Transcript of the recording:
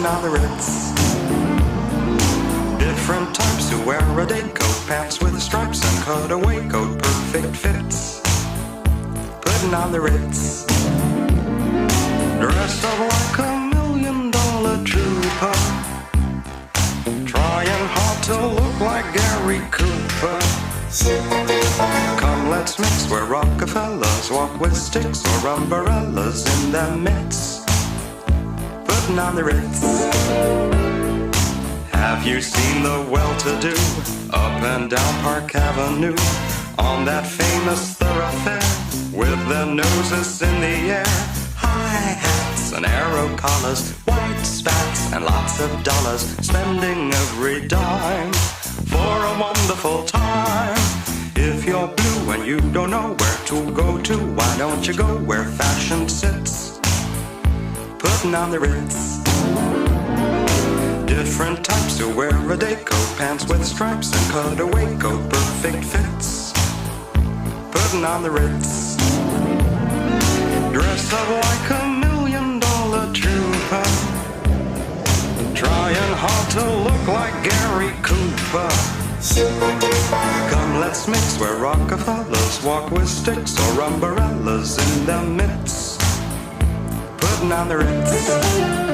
putting on the Ritz. Different types who wear a day coat, pants with stripes and cutaway coat, perfect fits. Putting on the Ritz. Dressed up like $1 million trooper, trying hard to look like Gary Cooper. Come, let's mix where Rockefellers walk with sticks or umbrellas in their midst. Putting on the Ritz. Have you seen the well-to-do up and down Park Avenue on that famous thoroughfare with their noses in the air? High hats and arrow collars, white spats and lots of dollars, spending every dime for a wonderful time. If you're blue and you don't know where to go to, why don't you go where fashion sits? Putting on the Ritz. Different types who wear a day coat, pants with stripes and cutaway coat, perfect fits. Putting on the Ritz. Dressed up like $1 million trooper, trying hard to look like Gary Cooper. Come, let's mix where Rockefellers walk with sticks or umbrellas in their midst. Putting on the Ritz.